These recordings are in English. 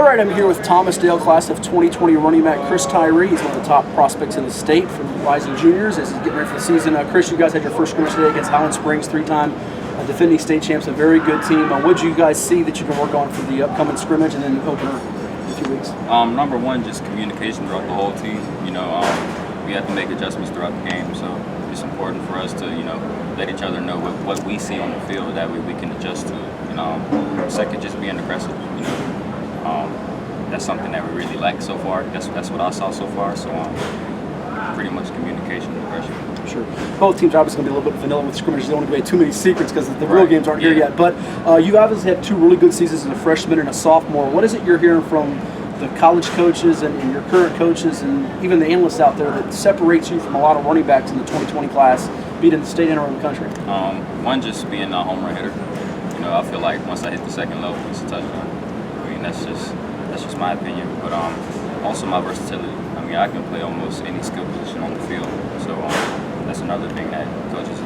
right, I'm here with Thomasdale class of 2020 running back Chris Tyree. He's one of the top prospects in the state from rising juniors as he's getting ready for the season. Chris, you guys had your first scrimmage today against Highland Springs, three-time defending state champs, a very good team. What did you guys see that you can work on for the upcoming scrimmage and then opener in a few weeks? Number one, just communication throughout the whole team. We have to make adjustments throughout the game, so it's important for us to, let each other know what we see on the field. That way we can adjust to it. Second, just being aggressive. That's something that we really like so far. That's what I saw so far. So pretty much communication and aggression. Sure. Both teams are obviously going to be a little bit vanilla with scrimmages. They don't want to give away too many secrets because the real games aren't here yet. But you obviously had two really good seasons as a freshman and a sophomore. What is it you're hearing from the college coaches and your current coaches and even the analysts out there that separates you from a lot of running backs in the 2020 class, be it in the state and around the country? One, just being a home run hitter. I feel like once I hit the second level, it's a touchdown. That's just my opinion. But also my versatility. I can play almost any skill position on the field. So that's another thing that coaches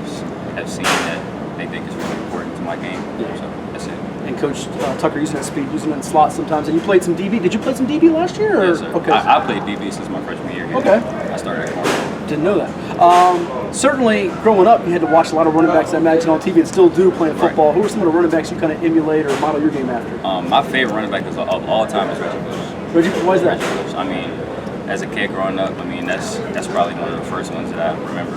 have seen that they think is really important to my game. Yeah. So that's it. And Coach Tucker using that speed, using it in slots sometimes. And you played some DB. Did you play some DB last year? Or? Yes, sir. Okay. I played DB since my freshman year. Okay. I started at corner. Didn't know that. Certainly, growing up, you had to watch a lot of running backs, I imagine, on TV and still do playing football. Right. Who are some of the running backs you kind of emulate or model your game after? My favorite running back of all time is Reggie Bush. Reggie, why is that? Reggie Bush. As a kid growing up, that's probably one of the first ones that I remember.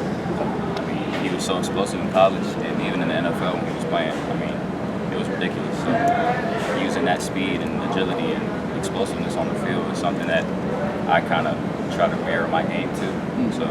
He was so explosive in college and even in the NFL when he was playing. It was ridiculous. So using that speed and agility and explosiveness on the field is something that I kind of try to mirror my game too. So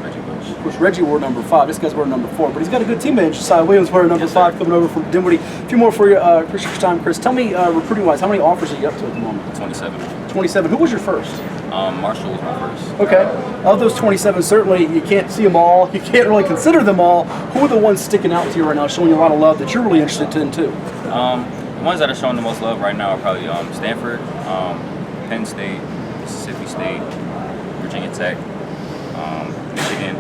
Reggie Bush. Of course, Reggie wore number 5. This guy's wearing number 4, but he's got a good teammate. Josiah Williams wearing number 5 coming over from Dinwiddie. A few more for you. Appreciate your time, Chris. Tell me, recruiting-wise, how many offers are you up to at the moment? 27. 27. Who was your first? Marshall was my first. Okay. Of those 27, certainly you can't see them all. You can't really consider them all. Who are the ones sticking out to you right now, showing you a lot of love that you're really interested in too? The ones that are showing the most love right now are probably Stanford, Penn State, Mississippi State, Virginia Tech, Michigan,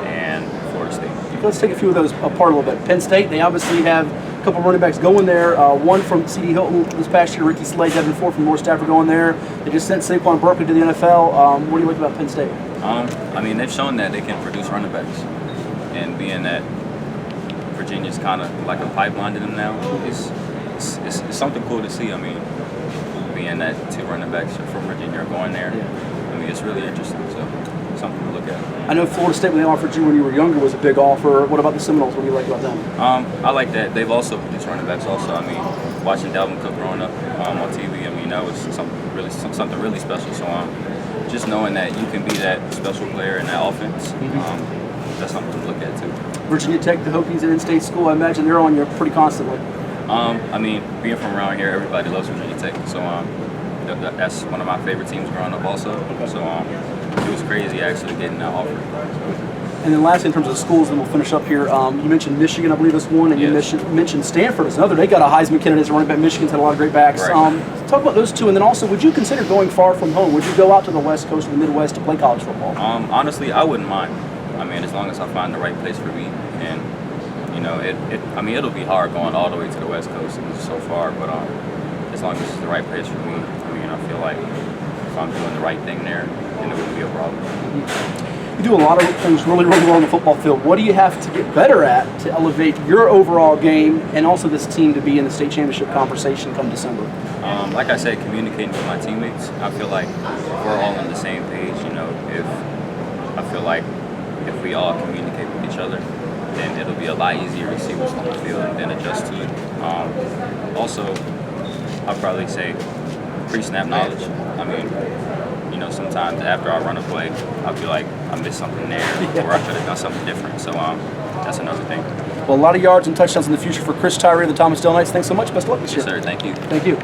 and Florida State. Let's take a few of those apart a little bit. Penn State, they obviously have a couple of running backs going there. One from C.D. Hilton this past year, Ricky Slade, Devin Ford from North Stafford going there. They just sent Saquon Barkley to the NFL. What do you like about Penn State? They've shown that they can produce running backs. And being that Virginia's kind of like a pipeline to them now, it's something cool to see. Being that 2 running backs from Virginia are going there, it's really interesting. So something to look at. I know Florida State, when they offered you when you were younger, was a big offer. What about the Seminoles? What do you like about them? I like that. They've also produced running backs also. Watching Dalvin Cook growing up on TV, that was something really special. So just knowing that you can be that special player in that offense, that's something to look at too. Virginia Tech, the Hokies, an in-state school, I imagine they're on you pretty constantly. Being from around here, everybody loves Virginia Tech. So that's one of my favorite teams growing up also. Okay. So it was crazy actually getting that offer. And then lastly, in terms of schools, then we'll finish up here. You mentioned Michigan, I believe, is one, and yes. You mentioned Stanford as another. They got a Heisman candidate as a running back. Michigan's had a lot of great backs. Right. Talk about those two, and then also, would you consider going far from home? Would you go out to the West Coast or the Midwest to play college football? Honestly, I wouldn't mind. As long as I find the right place for me, and it'll be hard going all the way to the West Coast. It's so far, but as long as it's the right place for me, I feel like if I'm doing the right thing there, then it wouldn't be a problem. You do a lot of things really, really well on the football field. What do you have to get better at to elevate your overall game and also this team to be in the state championship conversation come December? Like I said, communicating with my teammates. I feel like we're all on the same page. If we all communicate with each other, then it'll be a lot easier to see what's on the field and then adjust to it. Also, I'll probably say pre-snap knowledge. Sometimes after I run a play, I'll feel like I missed something there or I could have done something different. So that's another thing. Well, a lot of yards and touchdowns in the future for Chris Tyree of the Thomasdale Knights. Thanks so much. Best of luck this year. Yes, sir. Thank you. Thank you.